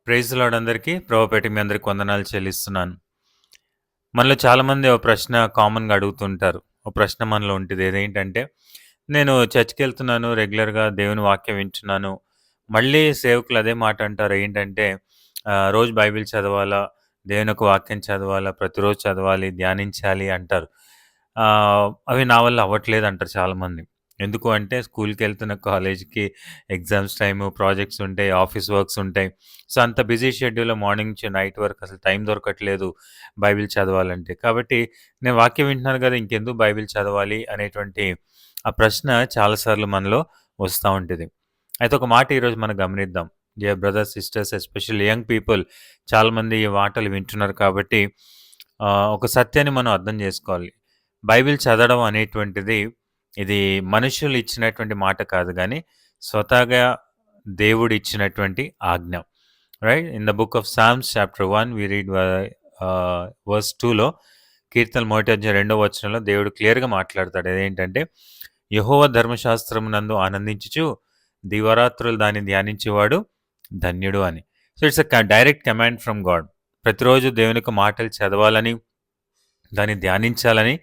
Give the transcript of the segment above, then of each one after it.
Praise lord అందరికీ. ప్రభుపేట మీ అందరికి వందనాలు చెల్లిస్తున్నాను. మనలో చాలామంది ఓ ప్రశ్న కామన్‌గా అడుగుతుంటారు. ఓ ప్రశ్న మనలో ఉంటది. అదేంటంటే, నేను చర్చ్‌కెళ్తున్నాను, రెగ్యులర్‌గా దేవుని వాక్యం వింటున్నాను. మళ్ళీ సేవకులు అదే మాట అంటారు. ఏంటంటే, రోజు బైబిల్ చదవాలా, దేవుని యొక్క వాక్యం చదవాలా, ప్రతిరోజు చదవాలి, ధ్యానించాలి అంటారు. అవి నా వల్ల అవ్వట్లేదంటారు చాలామంది. ఎందుకు అంటే, స్కూల్‌కెళ్తున్న, కాలేజ్‌కి ఎగ్జామ్స్ టైము, ప్రాజెక్ట్స్ ఉంటాయి, ఆఫీస్ వర్క్స్ ఉంటాయి. సో, అంత బిజీ షెడ్యూల్‌లో మార్నింగ్ నుంచి నైట్ వరకు అసలు టైం దొరకట్లేదు బైబిల్ చదవాలంటే. కాబట్టి నేను వాక్యం వింటున్నాను కదా! ఇంకెందుకు బైబిల్ చదవాలి అనేటువంటి ఆ ప్రశ్న చాలా సార్లు మనలో వస్తా ఉంటది. అయితే ఒక మాట ఈరోజు మనం గమనిద్దాం. Dear brothers, sisters, especially young people చాలామంది ఈ మాటలు వింటున్నారు కాబట్టి ఒక సత్యాన్ని మనం అర్థం చేసుకోవాలి. బైబిల్ చదవడం అనేటువంటిది ఇది మనుషులు ఇచ్చినటువంటి మాట కాదు గానీ, స్వతహాగా దేవుడు ఇచ్చినటువంటి ఆజ్ఞ. Right? In the book of Psalms chapter 1 we read verse 2లో కీర్తనలు మొదటి అధ్యాయం 2వ వచనంలో దేవుడు క్లియర్‌గా మాట్లాడతాడు. అదేంటంటే, యెహోవా ధర్మశాస్త్రమునందు ఆనందించుచు దివారాత్రులు దాన్ని ధ్యానించేవాడు ధన్యుడు అని. So, it's direct command from God. ప్రతిరోజు దేవుని యొక్క మాటలు చదవాలని, దాన్ని ధ్యానించాలని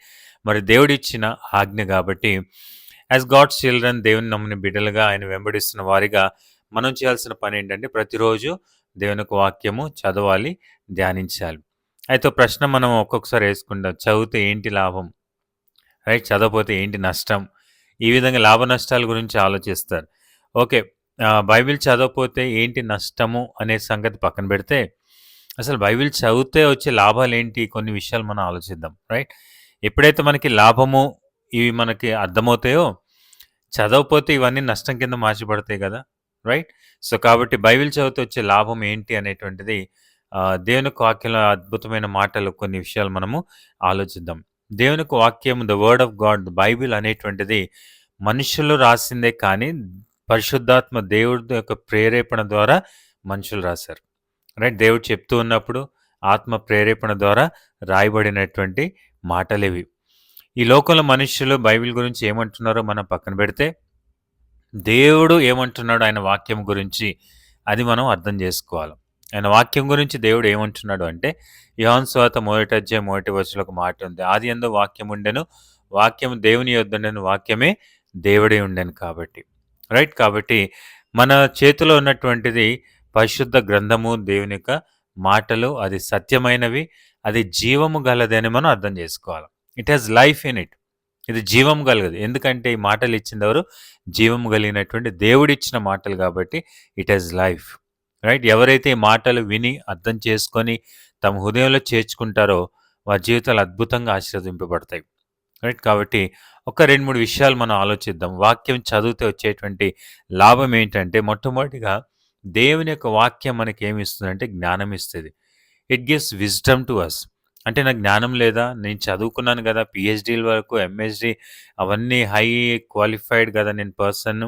మరి దేవుడిచ్చిన ఆజ్ఞ గాబట్టి, యాస్ గాడ్స్ చిల్డ్రన్ దేవుని నమ్మిన బిడ్డలుగా ఆయన వెంబడిస్తున్న వారిగా మనం చేయాల్సిన పనేంటంటే ప్రతిరోజు దేవుని యొక్క వాక్యము చదవాలి, ధ్యానించాలి. అయితే ఓ ప్రశ్న మనం ఒక్కొక్కసారి యేసుకుంటాం. చదివితే ఏంటి లాభం? రైట్? చదవకపోతే ఏంటి నష్టం? ఈ విధంగా లాభ నష్టాల గురించి ఆలోచిస్తారు. ఓకే. బైబిల్ చదవకపోతే ఏంటి నష్టము అనే సంగతి పక్కన పెడితే, అసలు బైబిల్ చదివితే వచ్చే లాభాలేంటి? కొన్ని విషయాలు మనం ఆలోచిద్దాం. రైట్? ఎప్పుడైతే మనకి లాభము ఇవి మనకి అర్థమవుతాయో, చదవకపోతే ఇవన్నీ నష్టం కింద మార్చబడతాయి గదా! రైట్? సో, కాబట్టి బైబిల్ చదివితే వచ్చే లాభం ఏంటి అనేటువంటిది దేవుని యొక్క వాక్యంలో అద్భుతమైన మాటలు కొన్ని విషయాలు మనము ఆలోచిద్దాం. దేవుని యొక్క వాక్యం the word of God Bible అనేటువంటిది మనుషులు రాసిందే కానీ పరిశుద్ధాత్మ దేవుడి యొక్క ప్రేరేపణ ద్వారా మనుషులు రాశారు. రైట్? దేవుడు చెప్తూ ఉన్నప్పుడు ఆత్మ ప్రేరేపణ ద్వారా రాయబడినటువంటి మాటలివి. ఈ లోకంలో మనుష్యులు బైబిల్ గురించి ఏమంటున్నారో మనం పక్కన పెడితే, దేవుడు ఏమంటున్నాడు ఆయన వాక్యం గురించి అది మనం అర్థం చేసుకోవాలి. ఆయన వాక్యం గురించి దేవుడు ఏమంటున్నాడు అంటే, యోహాను సువార్త మొదటి అధ్యాయం మొదటి వచనంలో ఒక మాట ఉంది. ఆదియందు వాక్యం ఉండెను, వాక్యము దేవుని యొద్ద ఉండెను, వాక్యమే దేవుడే ఉండెను కాబట్టి. రైట్? కాబట్టి మన చేతిలో ఉన్నటువంటిది పరిశుద్ధ గ్రంథము, దేవుని యొక్క మాటలు, అది సత్యమైనవి, అది జీవము గలది అని మనం అర్థం చేసుకోవాలి. It has life in it. ఇది జీవం గలగదు. ఎందుకంటే ఈ మాటలు ఇచ్చిందెవరు? జీవం కలిగినటువంటి దేవుడిచ్చిన మాటలు కాబట్టి ఇట్ హాస్ లైఫ్. రైట్? ఎవరైతే ఈ మాటలు విని, అర్థం చేసుకొని, తమ హృదయంలో చేర్చుకుంటారో వారి జీవితాలు అద్భుతంగా ఆశీర్వదింపబడతాయి. రైట్? కాబట్టి ఒక 2, 3 విషయాలు మనం ఆలోచిద్దాం. వాక్యం చదివితే వచ్చేటువంటి లాభం ఏంటంటే, మొట్టమొదటిగా దేవుని యొక్క వాక్యం మనకేమిస్తుందంటే జ్ఞానం ఇస్తది. It gives wisdom to us. అంటే నాకు జ్ఞానం లేదా? నేను చదువుకున్నాను గదా! పీహెచ్‌డీల వరకు, ఎంఎస్‌డీ అవన్నీ హై క్వాలిఫైడ్ గదా! నేను పర్సన్.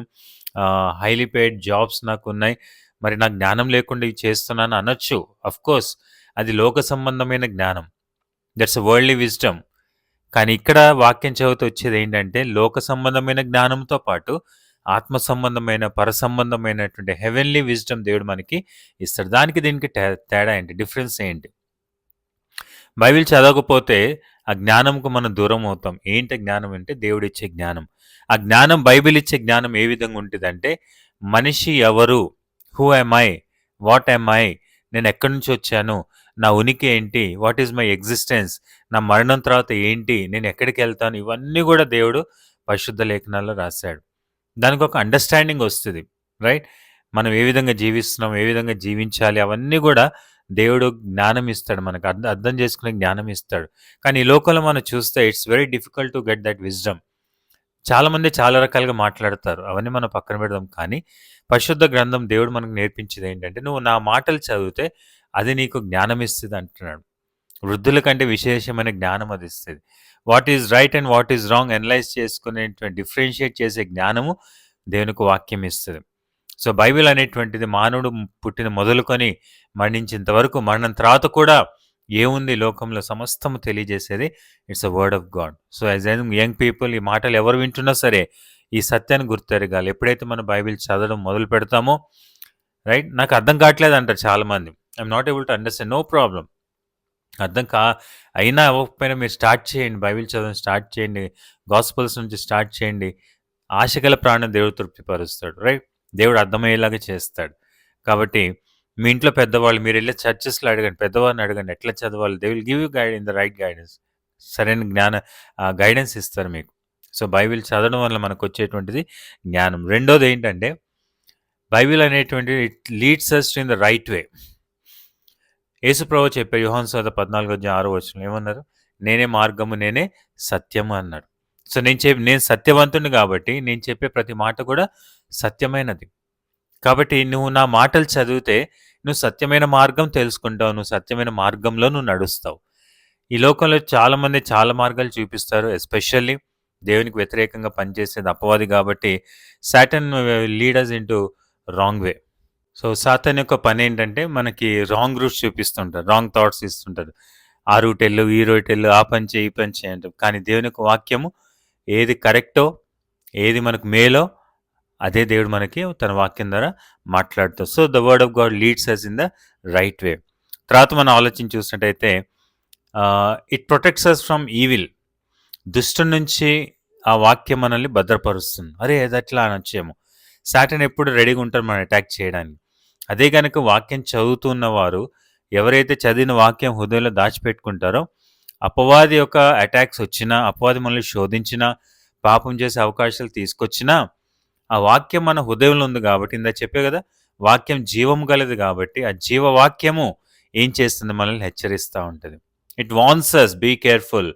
హైలీ పెయిడ్ జాబ్స్ నాకున్నాయి. మరి నాకు జ్ఞానం లేకుండా ఇవి చేస్తున్నాను అనొచ్చు. ఆఫ్‌కోర్స్ అది లోక సంబంధమైన జ్ఞానం. That's a worldly wisdom. కానీ ఇక్కడ వాక్యం చదివితే వచ్చేదేంటంటే, లోక సంబంధమైన జ్ఞానంతో పాటు, ఆత్మ సంబంధమైన, పరసంబంధమైనటువంటి హెవెన్లీ విజ్డమ్ దేవుడు మనకి ఇస్తాడు. దానికి దీనికి తేడా ఏంటి? డిఫరెన్స్ ఏంటి? బైబిల్ చదవకపోతే ఆ జ్ఞానంకు మనం దూరం అవుతాం. ఏంటి జ్ఞానం అంటే దేవుడిచ్చే జ్ఞానం. ఆ జ్ఞానం బైబిల్ ఇచ్చే జ్ఞానం ఏ విధంగా ఉంటదంటే, మనిషి ఎవరు? Who am I? What am I? నేనెక్కడి నుంచొచ్చాను? నా ఉనికి ఏంటి? What is my existence? నా మరణం తర్వాత ఏంటి? నేనెక్కడికెళ్తాను? ఇవన్నీ గూడా దేవుడు పరిశుద్ధ లేఖనాల్లో రాశాడు. దానికొక అండర్‌స్టాండింగ్ ఒస్తది. రైట్? మనం ఏ విధంగా జీవిస్తున్నాం? ఏ విధంగా జీవించాలి? అవన్నీ గూడా దేవుడు జ్ఞానం ఇస్తాడు మనకు. అర్థం చేసుకునే జ్ఞానం ఇస్తాడు. కానీ ఈ లోకంలో మనం చూస్తే it's very difficult to get that wisdom. చాలామంది చాలా రకాలుగా మాట్లాడతారు. అవన్నీ మనం పక్కన పెడదాం. కానీ పరిశుద్ధ గ్రంథం దేవుడు మనకు నేర్పించేదేంటంటే, నువ్వు నా మాటలు చదివితే అది నీకు జ్ఞానం ఇస్తది అంటున్నాడు. వృద్ధుల కంటే విశేషమైన జ్ఞానం అది ఇస్తది. What is right and what is wrong analyse చేసుకునేటువంటి డిఫరెన్షియేట్ చేసే జ్ఞానము దేవునికి వాక్యం ఇస్తది. సో, బైబిల్ అనేటువంటిది మానవుడు పుట్టిన మొదలుకొని మరణించేంత వరకు, మరణం తర్వాత కూడా ఏముంది లోకంలో సమస్తము తెలియజేసేది it's a word of God. So, as young people ఈ మాటలు ఎవరు వింటున్నా సరే, ఈ సత్యాన్ని గుర్తెరగాలి. ఎప్పుడైతే మనం బైబిల్ చదవడం మొదలు పెడతామో, రైట్? నాకు అర్థం కావట్లేదు అంటారు చాలామంది. I'm not able to understand. No problem. అర్థం అయినా అవ్వకపోయినా మీరు స్టార్ట్ చేయండి. బైబిల్ చదవడం స్టార్ట్ చేయండి. గాస్పెల్స్ నుంచి స్టార్ట్ చేయండి. ఆశగల ప్రాణం దేవుడు తృప్తిపరుస్తాడు. రైట్? దేవుడు అర్థమయ్యేలాగా చేస్తాడు. కాబట్టి మీ ఇంట్లో పెద్దవాళ్ళు మీరెళ్ళే చర్చెస్‌లో అడగండి. పెద్దవారిని అడగండి. ఎట్లా చదవాలి? They will give you in the right guidance. సరైన గైడెన్స్ ఇస్తారు మీకు. సో, బైబిల్ చదవడం వల్ల మనకొచ్చేటువంటిది జ్ఞానం. రెండోదేంటంటే బైబిల్ అనేటువంటిది it leads us in the right way. యేసుప్రభువు చెప్పారు యోహాను సువార్త 14:6 ఏమన్నారు? నేనే మార్గము, నేనే సత్యము అన్నాడు. సో, నేను సత్యవంతుడిని కాబట్టి నేను చెప్పే ప్రతి మాట కూడా సత్యమైనది. కాబట్టి నువ్వు నా మాటలు చదివితే నువ్వు సత్యమైన మార్గం తెలుసుకుంటావు. నువ్వు సత్యమైన మార్గంలో నువ్వు నడుస్తావు. ఈ లోకంలో చాలామంది చాలా మార్గాలు చూపిస్తారు. ఎస్పెషల్లీ దేవునికి వ్యతిరేకంగా పనిచేసేది అపవాది కాబట్టి Satan lead us into wrong way. So, సాతాన్ యొక్క పనేంటంటే మనకి రాంగ్ రూట్స్ చూపిస్తుంటారు. రాంగ్ థాట్స్ ఇస్తుంటారు. ఆ రూట్ ఎళ్ళు, ఈ రూట్ ఎళ్ళు, ఆ పని చెయి, ఈ పని చెయి అంటారు. కానీ దేవుని యొక్క వాక్యము ఏది కరెక్టో, ఏది మనకు మేలో అదే దేవుడు మనకి తన వాక్యం ద్వారా మాట్లాడుతాడు. So, the word of God leads us in the right way. తర్వాత మనం ఆలోచించి చూసినట్టయితే it protects us from evil. దుష్టు నుంచి ఆ వాక్యం మనల్ని భద్రపరుస్తుంది. అరే అదెట్లా అనొచ్చేమో. సాటన్ ఎప్పుడు రెడీగా ఉంటారు మనం అటాక్ చేయడానికి. అదే కనుక వాక్యం చదువుతున్న వారు ఎవరైతే చదివిన వాక్యం హృదయంలో దాచిపెట్టుకుంటారో అపవాది యొక్క అటాక్స్ వచ్చినా, అపవాది మనల్ని శోధించినా, పాపం చేసే అవకాశాలు తీసుకొచ్చినా ఆ వాక్యం మన హృదయంలో ఉంది కాబట్టి ఇందాక చెప్పే కదా వాక్యం జీవం గలది కాబట్టి ఆ జీవవాక్యము ఏం చేస్తుంది మనల్ని హెచ్చరిస్తూ ఉంటుంది. It warns us be careful.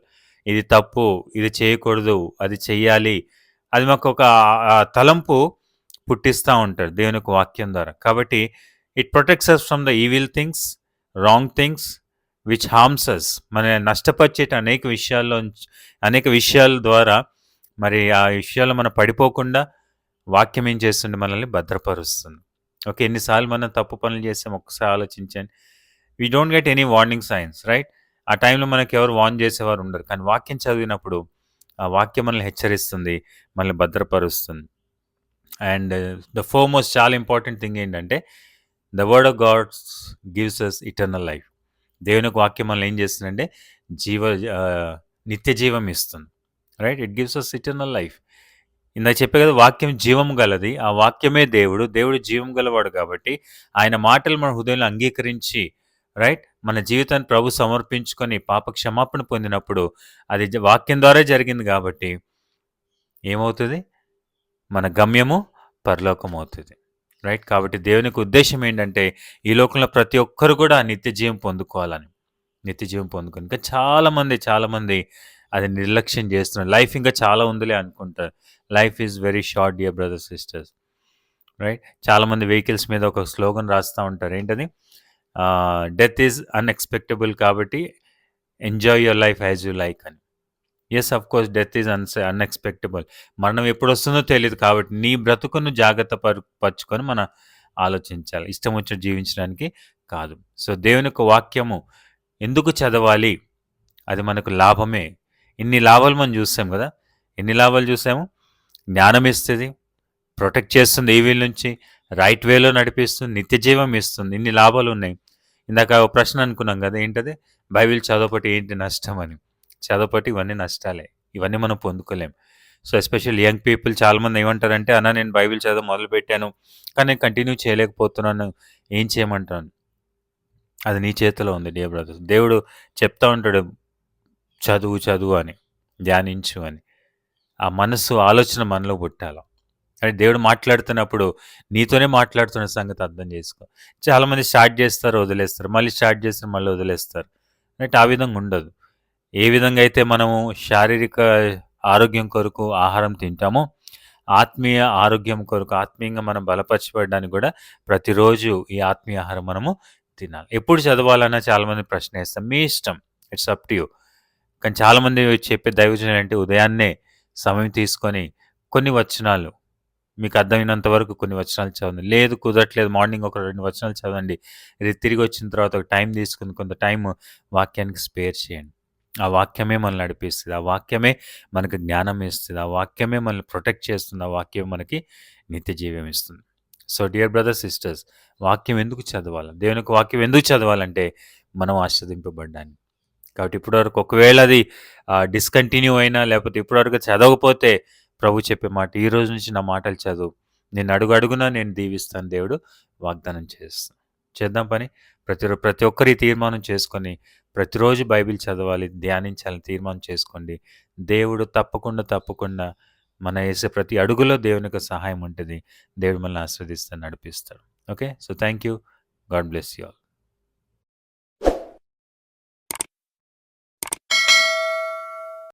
ఇది తప్పు, ఇది చేయకూడదు, అది చెయ్యాలి. అది మాకు ఒక తలంపు పుట్టిస్తూ ఉంటారు దేవుని యొక్క వాక్యం ద్వారా. కాబట్టి it protects us from the evil things, wrong things which harms us. మన నష్టపరిచేట అనేక విషయాల ద్వారా మరి ఆ విషయాల్లో మనం పడిపోకుండా వాక్యం ఏం చేస్తుంది మనల్ని భద్రపరుస్తుంది. ఓకే, ఎన్నిసార్లు మనం తప్పు పనులు చేసాం ఒక్కసారి ఆలోచించండి. We don't get any warning signs, right? ఆ టైంలో మనకి ఎవరు వార్న్ చేసేవారు ఉండరు. కానీ వాక్యం చదివినప్పుడు ఆ వాక్యం మనల్ని హెచ్చరిస్తుంది, మనల్ని భద్రపరుస్తుంది. అండ్ ద ఫోర్మోస్ట్ చాలా ఇంపార్టెంట్ థింగ్ ఏంటంటే the word of God's gives us eternal life. దేవుని వాక్యం మనల్ని ఏం చేస్తుందంటే నిత్య జీవం ఇస్తుంది. Right? It gives us eternal life. ఇందాక చెప్పే కదా వాక్యం జీవం గలది. ఆ వాక్యమే దేవుడు. దేవుడు జీవం గలవాడు కాబట్టి ఆయన మాటలు మన హృదయంలో అంగీకరించి రైట్ మన జీవితాన్ని ప్రభు సమర్పించుకొని పాప క్షమాపణ పొందినప్పుడు అది వాక్యం ద్వారా జరిగింది కాబట్టి ఏమవుతుంది? మన గమ్యము పరలోకం అవుతుంది. రైట్? కాబట్టి దేవునికి ఉద్దేశం ఏంటంటే ఈ లోకంలో ప్రతి ఒక్కరు కూడా నిత్య జీవం పొందుకోవాలని. నిత్య జీవం పొందుకొని ఇంకా చాలామంది అది నిర్లక్ష్యం చేస్తున్నారు. లైఫ్ ఇంకా చాలా ఉందిలే అనుకుంటారు. Life is very short dear brothers sisters. Right? చాలామంది వెహికల్స్ మీద ఒక స్లోగన్ రాస్తూ ఉంటారు. ఏంటది? డెత్ ఈజ్ అన్ఎక్స్పెక్టబుల్ కాబట్టి enjoy your life as you like అని. Yes, of course death is unexpectable. మరణం ఎప్పుడు వస్తుందో తెలియదు కాబట్టి నీ బ్రతుకును జాగ్రత్త పరుచుకొని మనం ఆలోచించాలి. ఇష్టం వచ్చినట్టు జీవించడానికి కాదు. సో దేవుని యొక్క వాక్యము ఎందుకు చదవాలి? అది మనకు లాభమే. ఇన్ని లాభాలు మనం చూసాం కదా. ఎన్ని లాభాలు చూసాము? జ్ఞానం ఇస్తుంది, ప్రొటెక్ట్ చేస్తుంది ఈవిల్ నుంచి, రైట్ వేలో నడిపిస్తుంది, నిత్య జీవం ఇస్తుంది. ఇన్ని లాభాలు ఉన్నాయి. ఇందాక ఒక ప్రశ్న అనుకున్నాం కదా, ఏంటది? బైబిల్ చదవపటి ఏంటి నష్టం అని. చదవపటి ఇవన్నీ నష్టాలే. ఇవన్నీ మనం పొందుకోలేం. సో ఎస్పెషల్లీ యంగ్ పీపుల్ చాలామంది ఏమంటారంటే, అన్న నేను బైబిల్ చదవ మొదలుపెట్టాను కానీ నేను కంటిన్యూ చేయలేకపోతున్నాను, ఏం చేయమంటాను? అది నీ చేతిలో ఉంది డియర్ బ్రదర్స్. దేవుడు చెప్తా ఉంటాడు చదువు అని, ధ్యానించు అని. ఆ మనస్సు ఆలోచన మనలో పుట్టాలి. అంటే దేవుడు మాట్లాడుతున్నప్పుడు నీతోనే మాట్లాడుతున్న సంగతి అర్థం చేసుకో. చాలామంది స్టార్ట్ చేస్తారు, వదిలేస్తారు, మళ్ళీ స్టార్ట్ చేస్తారు, మళ్ళీ వదిలేస్తారు. అంటే ఆ విధంగా ఉండదు. ఏ విధంగా అయితే మనము శారీరక ఆరోగ్యం కొరకు ఆహారం తింటామో ఆత్మీయ ఆరోగ్యం కొరకు ఆత్మీయంగా మనం బలపరచబడడానికి కూడా ప్రతిరోజు ఈ ఆత్మీయ ఆహారం మనము తినాలి. ఎప్పుడు చదవాలన్నా చాలామంది ప్రశ్న వేస్తాం. మీ ఇష్టం, ఇట్స్ అప్ టు యూ. కానీ చాలామంది చెప్పే దైవజనులు అంటే ఉదయాన్నే సమయం తీసుకొని కొన్ని వచనాలు మీకు అర్థమైనంత వరకు కొన్ని వచనాలు చదవండి. లేదు కుదరట్లేదు మార్నింగ్ ఒక 2 వచనాలు చదవండి. ఇది తిరిగి వచ్చిన తర్వాత ఒక టైం తీసుకుని కొంత టైం వాక్యానికి స్పేర్ చేయండి. ఆ వాక్యమే మనల్ని నడిపిస్తుంది. ఆ వాక్యమే మనకు జ్ఞానం ఇస్తుంది. ఆ వాక్యమే మనల్ని ప్రొటెక్ట్ చేస్తుంది. ఆ వాక్యం మనకి నిత్య జీవం ఇస్తుంది. సో డియర్ బ్రదర్స్, సిస్టర్స్, వాక్యం ఎందుకు చదవాలి? దేవుని యొక్క వాక్యం ఎందుకు చదవాలంటే మనం ఆశీర్వదింపబడ్డానికి. కాబట్టి ఇప్పటివరకు ఒకవేళ అది డిస్కంటిన్యూ అయినా లేకపోతే ఇప్పటివరకు చదవకపోతే ప్రభు చెప్పే మాట, ఈ రోజు నుంచి నా మాటలు చదువు, నేను అడుగు అడుగునా నేను దీవిస్తాను దేవుడు వాగ్దానం చేస్తాను. చేద్దాం పని. ప్రతి ఒక్కరు ఈ తీర్మానం చేసుకొని ప్రతిరోజు బైబిల్ చదవాలి, ధ్యానించాలని తీర్మానం చేసుకోండి. దేవుడు తప్పకుండా మన వేసే ప్రతి అడుగులో దేవుని యొక్క సహాయం ఉంటుంది. దేవుడు మనల్ని ఆశీర్వదిస్తాడు, నడిపిస్తాడు. Okay, so thank you. God bless you all.